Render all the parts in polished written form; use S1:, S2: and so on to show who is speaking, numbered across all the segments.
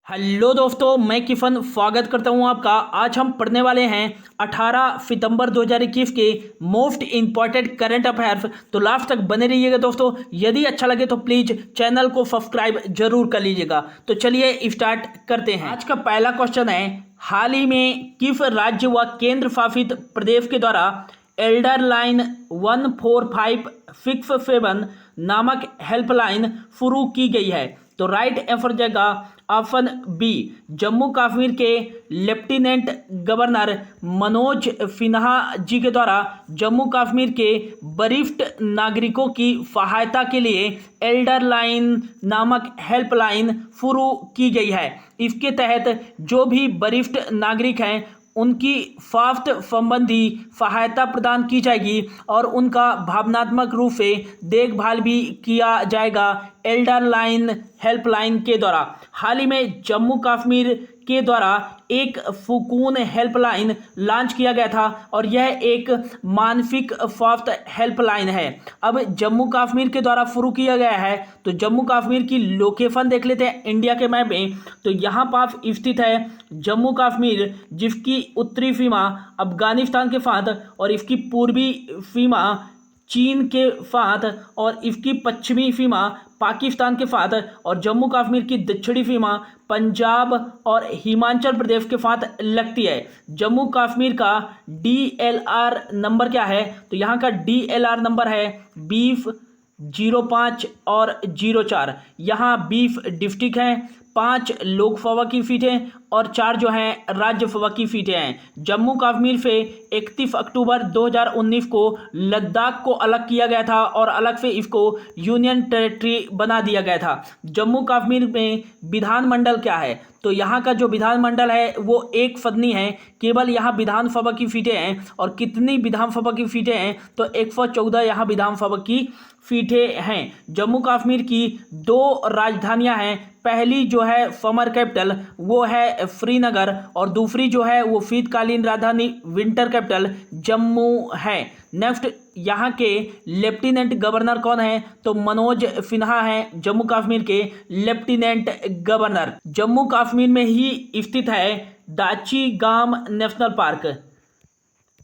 S1: Hello दोस्तों, मैं किफन स्वागत करता हूं आपका। आज हम पढ़ने वाले हैं 18 सितंबर 2021 के मोस्ट इंपॉर्टेंट करंट अफेयर्स। तो लास्ट तक बने रहिएगा दोस्तों। यदि अच्छा लगे तो प्लीज चैनल को सब्सक्राइब जरूर कर लीजिएगा। तो चलिए स्टार्ट करते हैं। आज का पहला क्वेश्चन है, हाल ही में किस राज्य व केंद्र शासित प्रदेश के द्वारा एल्डर लाइन 1456 नामक हेल्पलाइन शुरू की गई है? तो राइट आंसर जाएगा ऑप्शन बी, जम्मू कश्मीर के लेफ्टिनेंट गवर्नर मनोज सिन्हा जी के द्वारा जम्मू कश्मीर के वरिष्ठ नागरिकों की सहायता के लिए एल्डर लाइन नामक हेल्पलाइन शुरू की गई है। इसके तहत जो भी वरिष्ठ नागरिक हैं उनकी स्वास्थ्य संबंधी सहायता प्रदान की जाएगी और उनका भावनात्मक रूप से देखभाल भी किया जाएगा एल्डर लाइन हेल्पलाइन के द्वारा। हाल ही में जम्मू कश्मीर के द्वारा एक सुकून हेल्पलाइन लॉन्च किया गया था और यह एक मानसिक स्वास्थ्य हेल्पलाइन है। अब जम्मू कश्मीर के द्वारा शुरू किया गया है। तो जम्मू कश्मीर की लोकेशन देख लेते हैं इंडिया के मैप में। तो यहाँ पास स्थित है जम्मू कश्मीर, जिसकी उत्तरी सीमा अफगानिस्तान के साथ और इसकी पूर्वी सीमा चीन के साथ और इसकी पश्चिमी सीमा पाकिस्तान के साथ और जम्मू कश्मीर की दक्षिणी सीमा पंजाब और हिमाचल प्रदेश के साथ लगती है। जम्मू कश्मीर का DLR नंबर क्या है? तो यहाँ का DLR नंबर है 2005 और 04। यहाँ 20 डिस्ट्रिक्ट हैं, 5 लोकसभा की सीटें और 4 जो हैं राज्यसभा की सीटें हैं। जम्मू कश्मीर से 31 अक्टूबर 2019 को लद्दाख को अलग किया गया था और अलग से इसको यूनियन टेरिटरी बना दिया गया था। जम्मू कश्मीर में विधानमंडल क्या है? तो यहाँ का जो विधानमंडल है वो एक सदनी है। केवल यहाँ विधानसभा की सीटें हैं और कितनी विधानसभा की सीटें हैं? तो 114 यहाँ विधानसभा की सीटें हैं। जम्मू कश्मीर की 2 राजधानियाँ हैं। पहली जो है समर कैपिटल वो है श्रीनगर और दूसरी जो है वो शीतकालीन राजधानी विंटर कैपिटल जम्मू है। नेक्स्ट, यहाँ के लेफ्टिनेंट गवर्नर कौन है? तो मनोज सिन्हा हैं जम्मू कश्मीर के लेफ्टिनेंट गवर्नर। जम्मू कश्मीर में ही स्थित है दाची-गाम नेशनल पार्क,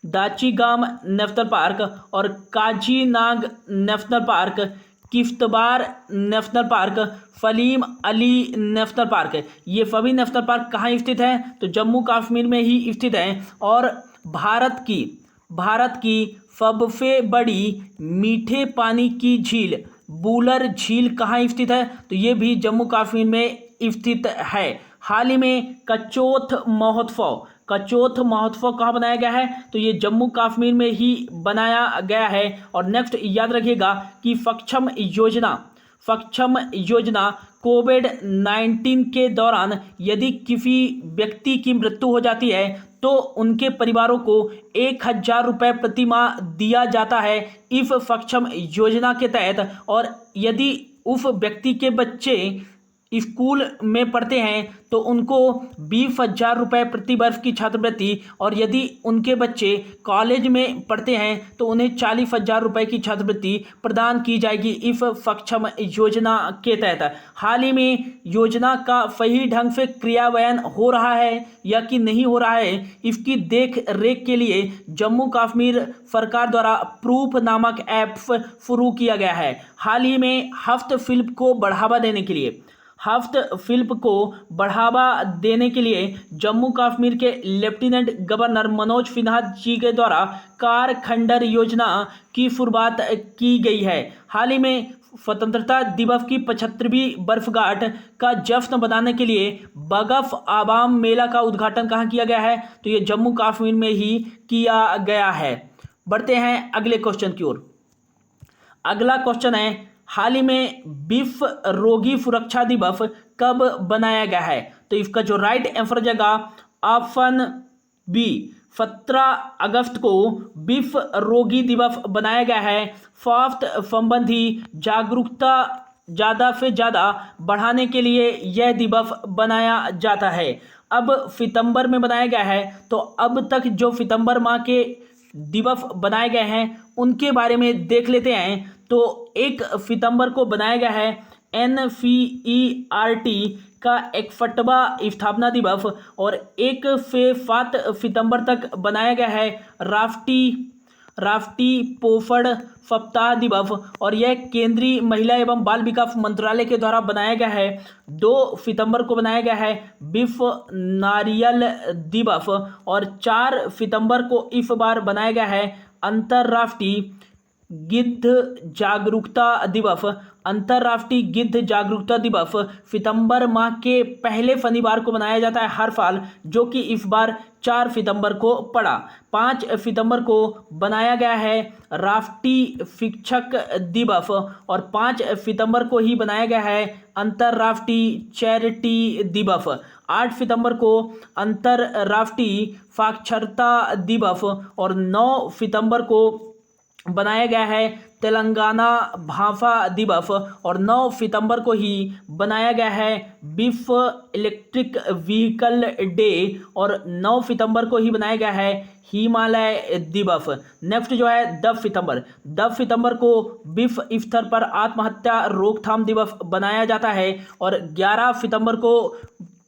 S1: दाची-गाम नेशनल पार्क और Kazinag national park, Kishtwar national park, Salim Ali national park. ये सभी नेशनल पार्क कहाँ स्थित हैं? तो जम्मू कश्मीर में ही स्थित हैं। और भारत की सबसे बड़ी मीठे पानी की झील बुलर झील कहाँ स्थित है? तो ये भी जम्मू कश्मीर में स्थित है। हाल ही में कचौथ महोत्सव कहाँ बनाया गया है? तो ये जम्मू कश्मीर में ही बनाया गया है। और नेक्स्ट याद रखिएगा कि सक्षम योजना कोविड-19 के दौरान यदि किसी व्यक्ति की मृत्यु हो जाती है तो उनके परिवारों को 1000 रुपये प्रति माह दिया जाता है इस सक्षम योजना के तहत। और यदि उस व्यक्ति के बच्चे स्कूल में पढ़ते हैं तो उनको 20,000 रुपये प्रति वर्ष की छात्रवृत्ति और यदि उनके बच्चे कॉलेज में पढ़ते हैं तो उन्हें 40,000 रुपये की छात्रवृत्ति प्रदान की जाएगी इस सक्षम योजना के तहत। हाल ही में योजना का सही ढंग से क्रियान्वयन हो रहा है या कि नहीं हो रहा है, इसकी देख रेख के लिए जम्मू कश्मीर सरकार द्वारा प्रूफ नामक ऐप शुरू किया गया है। हाल ही में हफ्त फिल्म को बढ़ावा देने के लिए जम्मू कश्मीर के लेफ्टिनेंट गवर्नर मनोज सिन्हा जी के द्वारा कार खंडर योजना की शुरुआत की गई है। हाल ही में स्वतंत्रता दिवस की 75वीं वर्षगांठ का जश्न मनाने के लिए बगफ आवाम मेला का उद्घाटन कहाँ किया गया है? तो ये जम्मू कश्मीर में ही किया गया है। बढ़ते हैं अगले क्वेश्चन की ओर। अगला क्वेश्चन है, हाल ही में विश्व रोगी सुरक्षा दिवस कब बनाया गया है? तो इसका जो राइट आंसर जाएगा ऑप्शन बी, 17 अगस्त को विश्व रोगी दिवस बनाया गया है। स्वास्थ्य संबंधी जागरूकता ज़्यादा से ज़्यादा बढ़ाने के लिए यह दिवस बनाया जाता है। अब सितंबर में बनाया गया है। तो अब तक जो सितंबर माह के दिवस बनाए गए हैं उनके बारे में देख लेते हैं। तो 1 सितंबर को बनाया गया है NCERT का 61वां स्थापना दिवस और 1 से 7 सितंबर तक बनाया गया है राष्ट्रीय पोषण सप्ताह दिवस और यह केंद्रीय महिला एवं बाल विकास मंत्रालय के द्वारा बनाया गया है। 2 सितंबर को बनाया गया है विश्व नारियल दिवस और 4 सितंबर को इस बार बनाया गया है अंतर्राष्ट्रीय गिद्ध जागरूकता दिवस सितंबर माह के पहले शनिवार को मनाया जाता है हर साल, जो कि इस बार 4 सितंबर को पड़ा। 5 सितंबर को बनाया गया है राष्ट्रीय शिक्षक दिवस और 5 सितंबर को ही बनाया गया है अंतर्राष्ट्रीय चैरिटी दिवस। 8 सितंबर को अंतर्राष्ट्रीय साक्षरता दिवस और 9 सितंबर को बनाया गया है तेलंगाना भाषा दिवस और 9 सितंबर को ही बनाया गया है विश्व इलेक्ट्रिक व्हीकल डे और 9 सितंबर को ही बनाया गया है हिमालय दिवस। नेक्स्ट जो है 10 सितंबर को विश्व स्तर पर आत्महत्या रोकथाम दिवस बनाया जाता है और 11 सितंबर को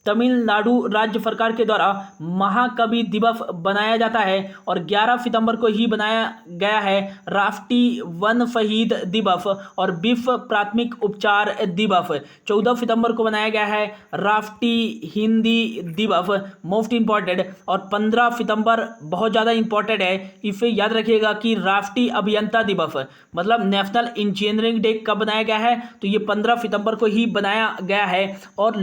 S1: तमिलनाडु राज्य सरकार के द्वारा महाकवि दिवस बनाया जाता है और 11 सितंबर को ही बनाया गया है राष्ट्रीय वन शहीद दिवस और विश्व प्राथमिक उपचार दिवस। 14 सितंबर को बनाया गया है राष्ट्रीय हिंदी दिवस, मोस्ट इम्पॉर्टेंट। और 15 सितंबर बहुत ज़्यादा इम्पॉर्टेंट है, इसे याद रखिएगा कि राष्ट्रीय अभियंता दिवस मतलब नेशनल इंजीनियरिंग डे कब बनाया गया है, तो ये 15 सितंबर को ही बनाया गया है। और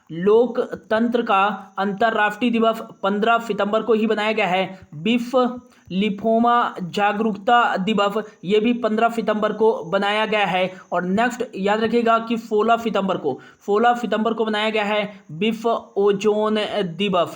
S1: लोकतंत्र का अंतर्राष्ट्रीय दिवस 15 सितंबर को ही बनाया गया है। विश्व लिम्फोमा जागरूकता दिवस ये भी 15 सितंबर को बनाया गया है। और नेक्स्ट याद रखिएगा कि 16 सितंबर को बनाया गया है विश्व ओजोन दिवस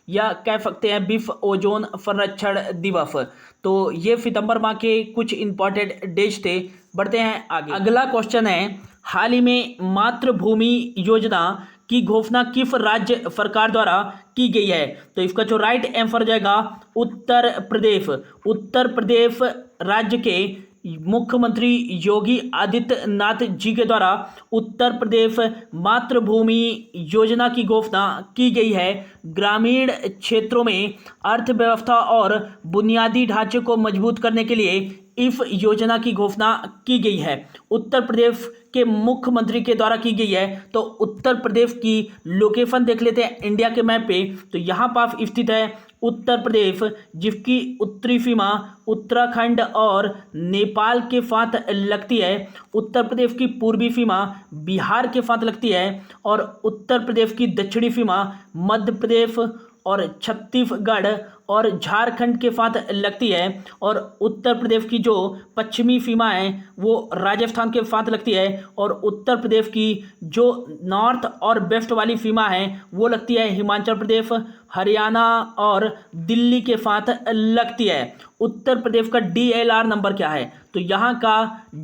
S1: या कह सकते हैं विश्व ओजोन संरक्षण दिवस। तो ये सितंबर माह के कुछ इंपॉर्टेंट डेज थे। बढ़ते हैं आगे। अगला क्वेश्चन है, हाल ही में मातृभूमि योजना की घोषणा किस राज्य सरकार द्वारा की गई है, तो इसका जो राइट आंसर जाएगा उत्तर प्रदेश राज्य के मुख्यमंत्री योगी आदित्यनाथ जी के द्वारा उत्तर प्रदेश मातृभूमि योजना की घोषणा की गई है। ग्रामीण क्षेत्रों में अर्थव्यवस्था और बुनियादी ढांचे को मजबूत करने के लिए इस योजना की घोषणा की गई है। उत्तर प्रदेश के मुख्यमंत्री के द्वारा की गई है। तो उत्तर प्रदेश की लोकेशन देख लेते हैं इंडिया के मैप पे, तो यहाँ पास स्थित है उत्तर प्रदेश, जिसकी उत्तरी सीमा उत्तराखंड और नेपाल के साथ लगती है। उत्तर प्रदेश की पूर्वी सीमा बिहार के साथ लगती है और उत्तर प्रदेश की दक्षिणी सीमा मध्य प्रदेश और छत्तीसगढ़ और झारखंड के साथ लगती है। और उत्तर प्रदेश की जो पश्चिमी सीमा है वो राजस्थान के साथ लगती है और उत्तर प्रदेश की जो नॉर्थ और वेस्ट वाली सीमा है वो लगती है हिमाचल प्रदेश, हरियाणा और दिल्ली के साथ लगती है। उत्तर प्रदेश का DLR नंबर क्या है, तो यहाँ का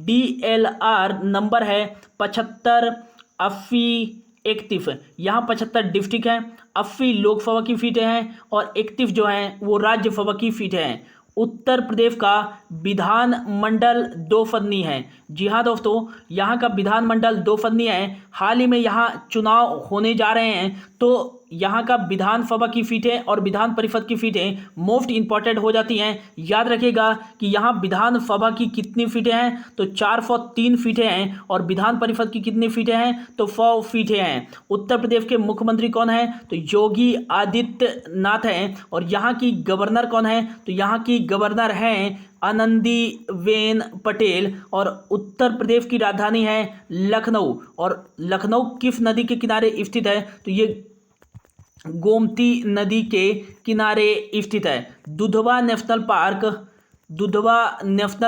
S1: DLR नंबर है 75 80 31। यहाँ 75 डिस्ट्रिक्ट हैं, 80 लोकसभा की सीटें हैं और 31 जो हैं वो राज्यसभा की सीटें हैं। उत्तर प्रदेश का विधानमंडल 2 सदनी है। जी हाँ दोस्तों, यहाँ का विधानमंडल 2 सदनी है। हाल ही में यहाँ चुनाव होने जा रहे हैं, तो यहाँ का विधानसभा की सीटें और विधान परिषद की सीटें मोस्ट इंपॉर्टेंट हो जाती हैं। याद रखिएगा कि यहाँ विधानसभा की कितनी सीटें हैं, तो 403 सीटें हैं और विधान परिषद की कितनी सीटें हैं, तो 100 सीटें हैं। उत्तर प्रदेश के मुख्यमंत्री कौन है, तो योगी आदित्यनाथ हैं। और यहाँ की गवर्नर कौन है, तो यहाँ की गवर्नर हैं आनंदीबेन पटेल। और उत्तर प्रदेश की राजधानी है लखनऊ। और लखनऊ किस नदी के किनारे स्थित है, तो ये गोमती नदी के किनारे स्थित है। दुधवा नेशनल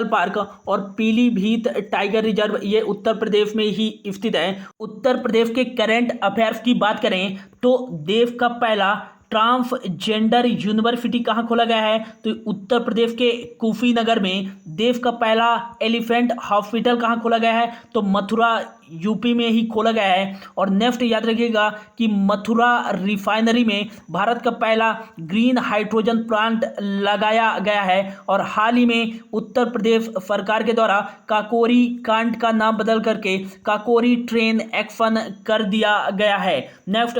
S1: पार्क और पीलीभीत टाइगर रिजर्व ये उत्तर प्रदेश में ही स्थित है। उत्तर प्रदेश के करंट अफेयर्स की बात करें तो देश का पहला ट्रांसजेंडर यूनिवर्सिटी कहाँ खोला गया है? तो उत्तर प्रदेश के कुशीनगर में। देश का पहला एलिफेंट हॉस्पिटल कहाँ खोला गया है? तो मथुरा यूपी में ही खोला गया है। और नेक्स्ट याद रखिएगा कि मथुरा रिफाइनरी में भारत का पहला ग्रीन हाइड्रोजन प्लांट लगाया गया है। और हाल ही में उत्तर प्रदेश सरकार के द्वारा काकोरी कांड का नाम बदल करके काकोरी ट्रेन एक्शन कर दिया गया है। नेक्स्ट,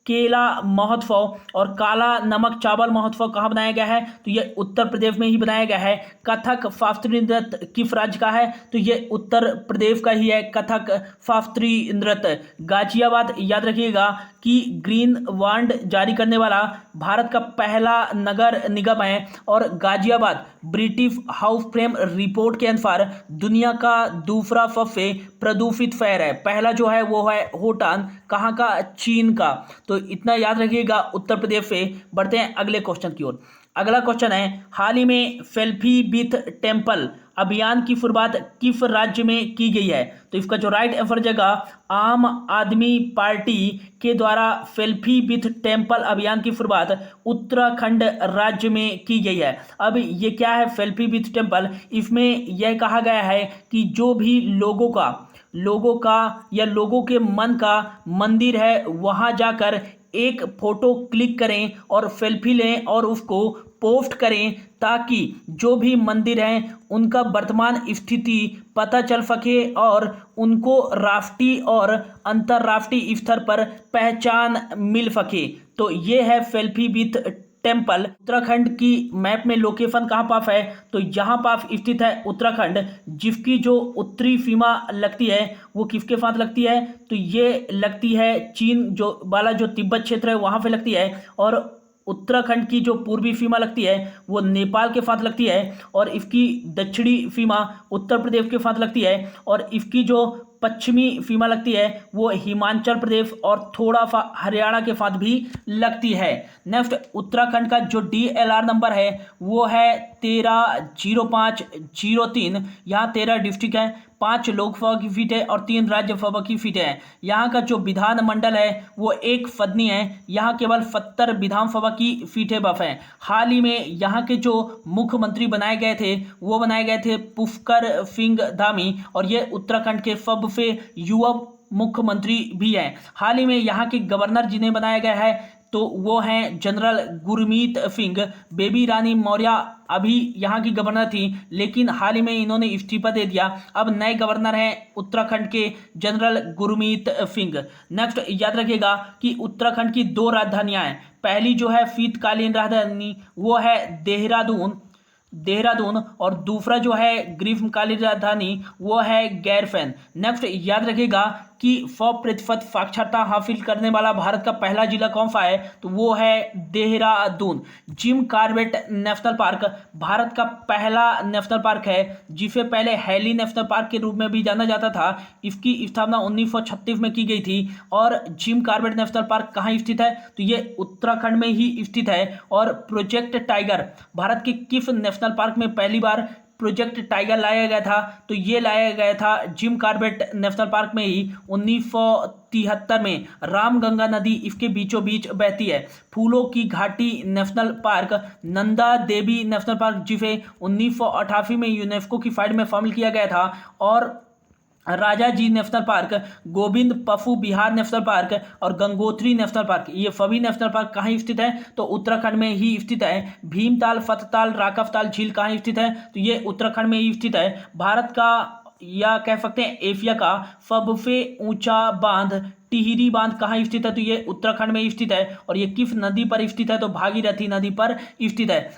S1: केला महोत्सव और काला नमक चावल महोत्सव कहाँ बनाया गया है? तो ये उत्तर प्रदेश में ही बनाया गया है। कथक शास्त्रीय नृत्य किस राज्य का है? तो ये उत्तर प्रदेश का ही है, कथक शास्त्रीय नृत्य। गाजियाबाद याद रखिएगा कि ग्रीन बॉन्ड जारी करने वाला भारत का पहला नगर निगम है। और Ghaziabad British house frame report के अनुसार दुनिया का दूसरा सबसे प्रदूषित शहर है। पहला जो है वो है होटान, कहाँ का? चीन का। तो इतना याद रखिएगा उत्तर प्रदेश से। बढ़ते हैं अगले क्वेश्चन की ओर। अगला क्वेश्चन है, हाल ही में सेल्फी विथ टेम्पल अभियान की शुरुआत किस राज्य में की गई है? तो इसका जो राइट आंसर जगह आम आदमी पार्टी के द्वारा सेल्फी विथ टेम्पल अभियान की शुरुआत उत्तराखंड राज्य में की गई है। अब ये क्या है सेल्फी विथ टेम्पल? इसमें यह कहा गया है कि जो भी लोगों का या लोगों के मन का मंदिर है वहां जाकर एक फोटो क्लिक करें और सेल्फी लें और उसको पोस्ट करें, ताकि जो भी मंदिर हैं उनका वर्तमान स्थिति पता चल सके और उनको राष्ट्रीय और अंतर्राष्ट्रीय स्तर पर पहचान मिल सके। तो ये है सेल्फी विथ टेम्पल। उत्तराखंड की मैप में लोकेशन कहाँ पास है? तो यहाँ पास स्थित है उत्तराखंड, जिसकी जो उत्तरी सीमा लगती है वो किसके साथ लगती है? तो ये लगती है चीन जो वाला जो तिब्बत क्षेत्र है वहाँ पे लगती है। और उत्तराखंड की जो पूर्वी सीमा लगती है वो नेपाल के साथ लगती है। और इसकी दक्षिणी सीमा उत्तर प्रदेश के साथ लगती है। और इसकी जो पश्चिमी सीमा लगती है वो हिमाचल प्रदेश और थोड़ा सा हरियाणा के साथ भी लगती है। नेक्स्ट, उत्तराखंड का जो DLR नंबर है वो है 130503। यहाँ 13 डिस्ट्रिक्ट है, 5 लोकसभा की सीट है और 3 राज्यसभा की सीटें हैं। यहाँ का जो विधानमंडल है वो एक सदनी है। यहाँ केवल 70 विधानसभा की सीटें बफ हैं। हाल ही में यहाँ के जो मुख्यमंत्री बनाए गए थे वो बनाए गए थे पुष्कर सिंह धामी, और ये उत्तराखंड के सबसे युवा मुख्यमंत्री भी हैं। हाल ही में यहाँ के गवर्नर जिन्हें बनाया गया है तो वो हैं जनरल गुरमीत सिंह। बेबी रानी मौर्य अभी यहाँ की गवर्नर थी, लेकिन हाल ही में इन्होंने इस्तीफा दे दिया। अब नए गवर्नर हैं उत्तराखंड के जनरल गुरमीत सिंह। नेक्स्ट याद रखिएगा कि उत्तराखंड की 2 राजधानियां हैं। पहली जो है शीतकालीन राजधानी वो है देहरादून और दूसरा जो है ग्रीष्मकालीन राजधानी वो है गैरसैंण। नेक्स्ट याद रखिएगा कि 100% साक्षरता हासिल करने वाला भारत का पहला जिला कौन सा है? तो वो है Dehradun. Jim Corbett national park Bharat का पहला नेशनल पार्क है, जिसे पहले हैली नेशनल पार्क के रूप में भी जाना जाता था। इसकी स्थापना 1936 में की गई थी। और जिम कॉर्बेट नेशनल पार्क कहाँ स्थित है? तो ये उत्तराखंड में ही स्थित है। और प्रोजेक्ट टाइगर भारत के किस नेशनल पार्क में पहली बार प्रोजेक्ट टाइगर लाया गया था? तो ये लाया गया था जिम कॉर्बेट नेशनल पार्क में ही 1973 में। रामगंगा नदी इसके बीचों बीच बहती है। फूलों की घाटी national park, Nanda Devi national park जिसे 1988 में यूनेस्को की साइट में शामिल किया गया था। और राजाजी नेशनल पार्क, गोविंद पशु विहार नेशनल पार्क और गंगोत्री नेशनल पार्क, ये सभी नेशनल पार्क कहाँ स्थित है? तो उत्तराखंड में ही स्थित है। भीमताल, फतताल, राकफताल झील कहाँ स्थित है? तो ये उत्तराखंड में ही स्थित है। भारत का या कह सकते हैं एशिया का सबसे ऊंचा बांध टिहरी बांध कहाँ स्थित है? तो ये उत्तराखंड में स्थित है। और ये किस नदी पर स्थित है? तो भागीरथी नदी पर स्थित है।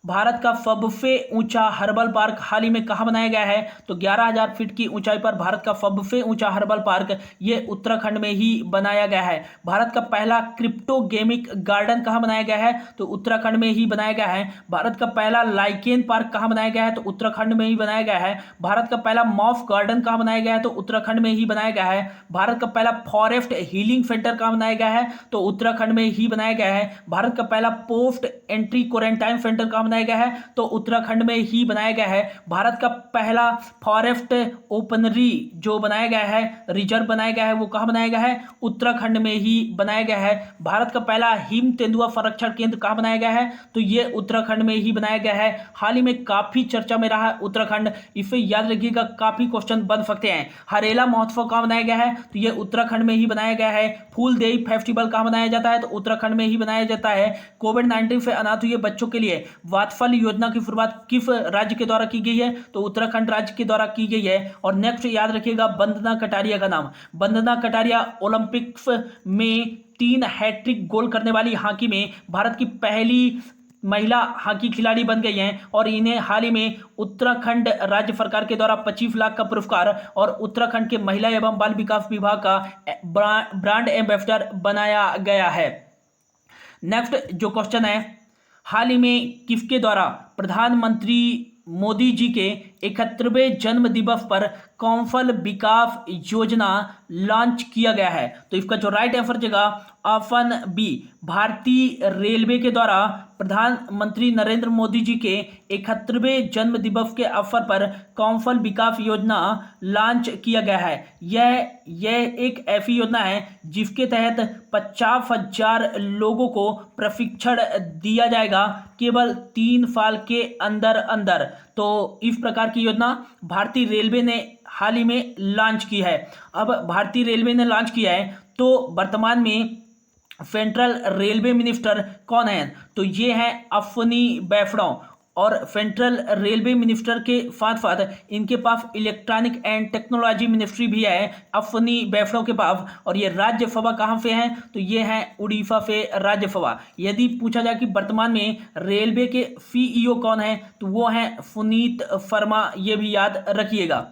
S1: भारत का सबसे ऊंचा हर्बल पार्क हाल ही में कहाँ बनाया गया है? तो 11,000 फीट की ऊंचाई पर भारत का सबसे ऊंचा हर्बल पार्क ये उत्तराखंड में ही बनाया गया है। भारत का पहला क्रिप्टो गेमिक गार्डन कहाँ बनाया गया है? तो उत्तराखंड में ही बनाया गया है। भारत का पहला लाइकेन पार्क कहाँ बनाया गया है? तो उत्तराखंड में ही बनाया गया है। भारत का पहला मॉफ गार्डन कहाँ बनाया गया है? तो उत्तराखंड में ही बनाया गया है। भारत का पहला फॉरेस्ट हीलिंग सेंटर कहाँ बनाया गया है? तो उत्तराखंड में ही बनाया गया है। भारत का पहला पोस्ट एंट्री क्वारंटाइन सेंटर कहाँ बनाया गया है, तो उत्तराखंड में ही बनाया गया है। भारत का पहला फॉरेस्ट ओपनरी जो बनाया गया है, रिजर्व बनाया गया है, वो कहाँ बनाया गया है? उत्तराखंड में ही बनाया गया है। भारत का पहला हिम तेंदुआ संरक्षण केंद्र कहाँ बनाया गया है? तो ये उत्तराखंड में ही बनाया गया है। हाल ही में काफी चर्चा में रहा उत्तराखंड, इसे याद रखिएगा, काफी क्वेश्चन बन सकते हैं। हरेला महोत्सव कहाँ बनाया गया है? तो ये उत्तराखंड में ही बनाया गया है। फूलदेई फेस्टिवल कहाँ मनाया जाता है? तो उत्तराखंड में ही मनाया जाता है। कोविड-19 से अनाथ हुए बच्चों के लिए वात्सल्य योजना की शुरुआत किस राज्य के द्वारा की गई है? तो उत्तराखंड राज्य के द्वारा की गई है। और नेक्स्ट याद रखिएगा वंदना कटारिया का नाम। वंदना कटारिया ओलंपिक्स में 3 हैट्रिक गोल करने वाली हॉकी में भारत की पहली महिला हॉकी खिलाड़ी बन गई हैं और इन्हें हाल ही में उत्तराखंड राज्य सरकार के द्वारा 25 लाख का पुरस्कार और उत्तराखंड के महिला एवं बाल विकास विभाग का ब्रांड एम्बेसडर बनाया गया है। नेक्स्ट जो क्वेश्चन है, हाल ही में किसके द्वारा प्रधानमंत्री मोदी जी के 71वें जन्म दिवस पर कौशल विकास योजना लॉन्च किया गया है? तो इसका जो राइट आंसर जगह ऑप्शन बी, भारतीय रेलवे के द्वारा प्रधानमंत्री नरेंद्र मोदी जी के 71वें जन्म दिवस के अवसर पर कौशल विकास योजना लॉन्च किया गया है। यह एक ऐसी योजना है जिसके तहत 50,000 लोगों को प्रशिक्षण दिया जाएगा केवल 3 साल के अंदर अंदर। तो इस प्रकार की योजना भारतीय रेलवे ने हाल ही में लॉन्च की है। अब भारतीय रेलवे ने लॉन्च किया है, तो वर्तमान में सेंट्रल रेलवे मिनिस्टर कौन है? तो ये है अश्विनी वैष्णव। और सेंट्रल रेलवे मिनिस्टर के साथ साथ इनके पास इलेक्ट्रॉनिक एंड टेक्नोलॉजी मिनिस्ट्री भी है अश्विनी वैष्णव के पास। और ये राज्यसभा कहाँ से है? तो ये है उड़ीसा से राज्यसभा। यदि पूछा जाए कि वर्तमान में रेलवे के सीईओ कौन है, तो वो है सुनीत शर्मा, ये भी याद रखिएगा।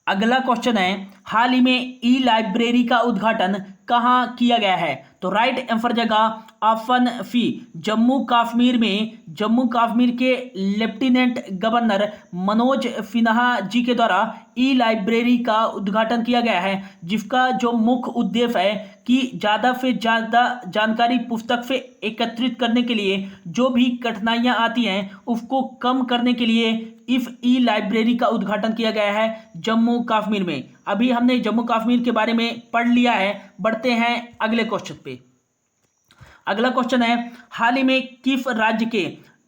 S1: अगला क्वेश्चन है, हाल ही में ई लाइब्रेरी का उद्घाटन कहाँ किया गया है? तो राइट आंसर जगह ऑप्शन सी, जम्मू कश्मीर के लेफ्टिनेंट गवर्नर मनोज सिन्हा जी के द्वारा ई लाइब्रेरी का उद्घाटन किया गया है, जिसका जो मुख्य उद्देश्य है कि ज़्यादा से ज़्यादा जानकारी पुस्तक से एकत्रित करने के लिए जो भी कठिनाइयाँ आती हैं उसको कम करने के लिए इस ई लाइब्रेरी का उद्घाटन किया गया है जम्मू कश्मीर में। अभी हमने जम्मू कश्मीर के बारे में पढ़ लिया है, बढ़ते हैं अगले क्वेश्चन पे। अगला क्वेश्चन है, हाल ही में किस राज्य के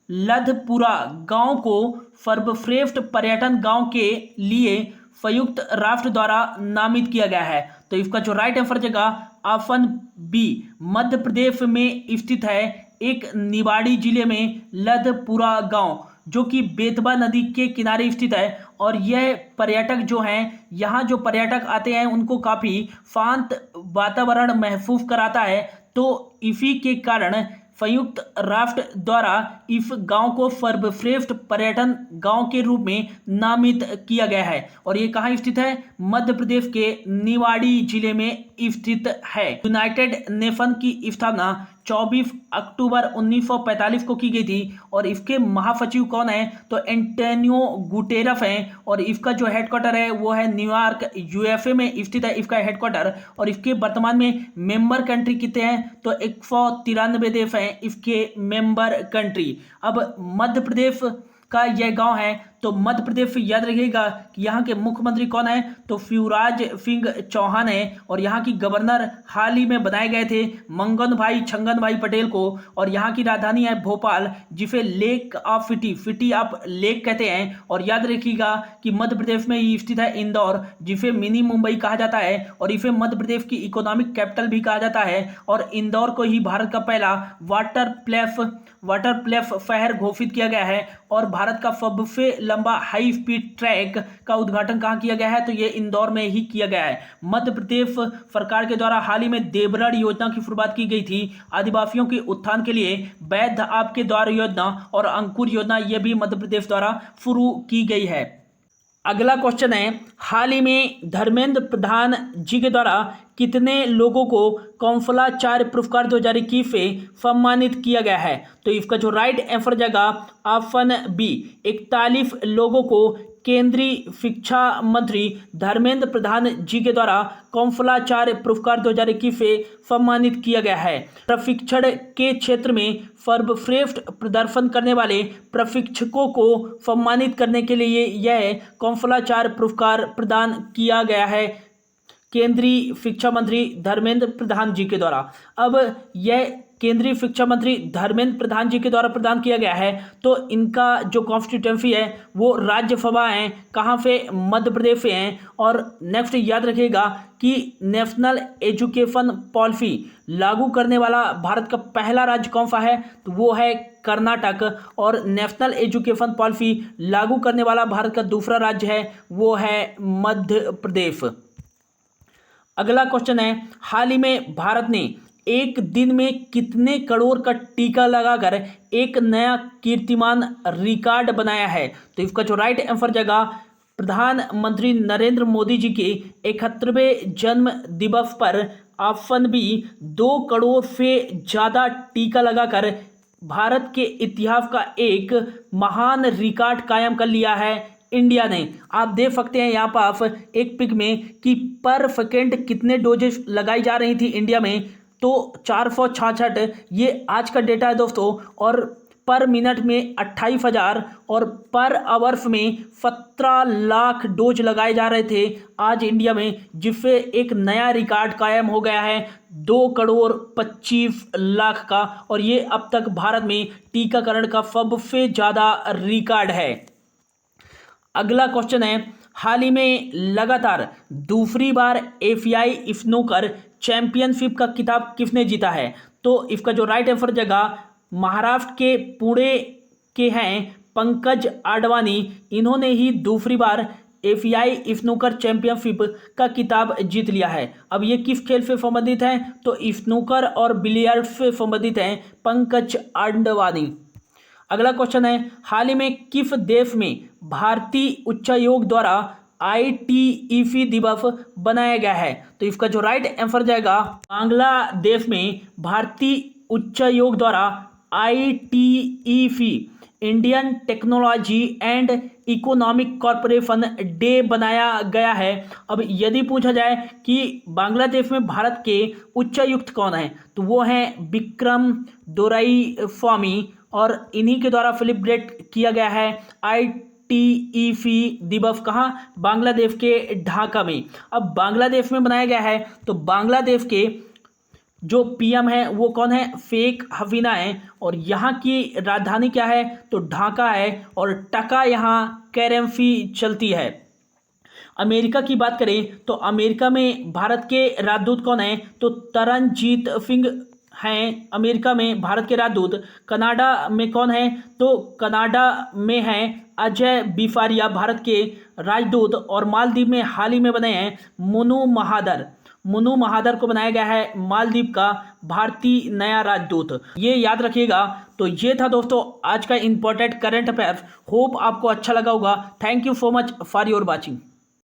S1: लधपुरा गांव को सर्वश्रेष्ठ पर्यटन गांव के लिए संयुक्त राष्ट्र द्वारा नामित किया गया है? तो इसका जो राइट आंसर जगह ऑप्शन बी, मध्य प्रदेश में स्थित है एक निवाड़ी जिले में लधपुरा गांव, जो कि बेतवा नदी के किनारे स्थित है। और यह पर्यटक जो हैं, यहाँ जो पर्यटक आते हैं उनको काफ़ी शांत वातावरण महसूस कराता है। तो इसी के कारण संयुक्त राष्ट्र द्वारा इस गांव को सर्वश्रेष्ठ पर्यटन गांव के रूप में नामित किया गया है। और ये कहाँ स्थित है? मध्य प्रदेश के निवाड़ी जिले में स्थित है। यूनाइटेड नेशन की स्थापना 24 अक्टूबर 1945 को की गई थी और इसके महासचिव कौन है? तो एंटोनियो गुटेरस हैं। और इसका जो हेडक्वार्टर है वो है न्यूयॉर्क यूएसए में स्थित है इसका हेडक्वार्टर। और इसके वर्तमान में मेंबर कंट्री कितने हैं? तो 193 देश हैं इसके मेंबर कंट्री। अब मध्य प्रदेश का यह गांव है, तो मध्य प्रदेश से याद रखिएगा कि यहाँ के मुख्यमंत्री कौन है? तो शिवराज सिंह चौहान है। और यहाँ की गवर्नर हाल ही में बनाए गए थे मंगन भाई छंगन भाई पटेल को। और यहाँ की राजधानी है भोपाल, जिसे lake of city of lake कहते हैं। और याद रखिएगा कि मध्य प्रदेश में ही स्थित है इंदौर, जिसे मिनी मुंबई कहा जाता है और इसे मध्य प्रदेश की इकोनॉमिक कैपिटल भी कहा जाता है। और इंदौर को ही भारत का पहला वाटर प्लेस शहर घोषित किया गया है। और भारत का सबसे लंबा हाई स्पीड ट्रैक का उद्घाटन कहाँ किया गया है? तो ये इंदौर में ही किया गया है। मध्य प्रदेश सरकार के द्वारा हाल ही में देवगढ़ योजना की शुरुआत की गई थी आदिवासियों के उत्थान के लिए। वैध आपके द्वार योजना और अंकुर योजना ये भी मध्य प्रदेश द्वारा शुरू की गई है। अगला क्वेश्चन है, हाल ही में धर्मेंद्र प्रधान जी के द्वारा कितने लोगों को कौशलाचार्य पुरस्कार 2021 से सम्मानित किया गया है? तो इसका जो राइट आंसर जगह ऑप्शन बी, 41 लोगों को केंद्रीय शिक्षा मंत्री धर्मेंद्र प्रधान जी के द्वारा कौशलाचार्य पुरस्कार 2021 से सम्मानित किया गया है। प्रशिक्षण के क्षेत्र में सर्वश्रेष्ठ प्रदर्शन करने वाले प्रशिक्षकों को सम्मानित करने के लिए यह कौशलाचार्य पुरस्कार प्रदान किया गया है केंद्रीय शिक्षा मंत्री धर्मेंद्र प्रधान जी के द्वारा। अब यह केंद्रीय शिक्षा मंत्री धर्मेंद्र प्रधान जी के द्वारा प्रदान किया गया है, तो इनका जो कॉन्स्टिट्यूएंसी है वो राज्यसभा है, कहाँ से, मध्य प्रदेश से हैं। और नेक्स्ट याद रखिएगा कि नेशनल एजुकेशन पॉलिसी लागू करने वाला भारत का पहला राज्य कौन सा है, तो वो है कर्नाटक। और नेशनल एजुकेशन पॉलिसी लागू करने वाला भारत का दूसरा राज्य है वो है मध्य प्रदेश। अगला क्वेश्चन है, हाल ही में भारत ने एक दिन में कितने करोड़ का टीका लगाकर एक नया कीर्तिमान रिकॉर्ड बनाया है? तो इसका जो राइट आंसर जाएगा प्रधानमंत्री नरेंद्र मोदी जी के 71वें जन्म दिवस पर ऑप्शन बी 2 करोड़ से ज़्यादा टीका लगाकर भारत के इतिहास का एक महान रिकॉर्ड कायम कर लिया है इंडिया ने। आप देख सकते हैं यहाँ पर एक पिक में कि पर सेकेंड कितने डोजेस लगाई जा रही थी इंडिया में, तो 466 ये आज का डेटा है दोस्तों। और पर मिनट में 28,000 और पर आवर्स में 17 लाख डोज लगाए जा रहे थे आज इंडिया में, जिससे एक नया रिकॉर्ड कायम हो गया है 2 करोड़ 25 लाख का। और ये अब तक भारत में टीकाकरण का सबसे ज़्यादा रिकॉर्ड है। अगला क्वेश्चन है, हाल ही में लगातार दूसरी बार एशियाई स्नूकर चैंपियनशिप का खिताब किसने जीता है? तो इसका जो राइट आंसर जगह महाराष्ट्र के पुणे के हैं पंकज आडवाणी। इन्होंने ही दूसरी बार एशियाई स्नूकर चैंपियनशिप का खिताब जीत लिया है। अब ये किस खेल से संबंधित हैं? तो स्नूकर और बिलियर्ड से संबंधित हैं पंकज आडवाणी। अगला क्वेश्चन है, हाल ही में किस देश में भारतीय उच्चायोग द्वारा ITEC दिवस बनाया गया है? तो इसका जो राइट आंसर जाएगा बांग्लादेश में भारतीय उच्चायोग द्वारा ITEC Indian technology and economic corporation day बनाया गया है। अब यदि पूछा जाए कि बांग्लादेश में भारत के उच्चायुक्त कौन है, तो वो हैं विक्रम दोराईस्वामी और इन्हीं के द्वारा सेलिब्रेट किया गया है ITEC दिवस। कहाँ? बांग्लादेश के ढाका में। अब बांग्लादेश में बनाया गया है तो बांग्लादेश के जो PM है वो कौन है? शेख हसीना है। और यहाँ की राजधानी क्या है? तो ढाका है। और टका यहाँ करेंसी चलती है। अमेरिका की बात करें तो अमेरिका में भारत के राजदूत कौन है? तो तरनजीत सिंह हैं अमेरिका में भारत के राजदूत। कनाडा में कौन है? तो कनाडा में हैं अजय बिसारिया भारत के राजदूत। और मालदीव में हाल ही में बने हैं मुनु महादर। मुनु महादर को बनाया गया है मालदीव का भारतीय नया राजदूत। ये याद रखिएगा। तो ये था दोस्तों आज का इंपॉर्टेंट करंट अफेयर्स। होप आपको अच्छा लगा होगा। Thank you so much for your watching.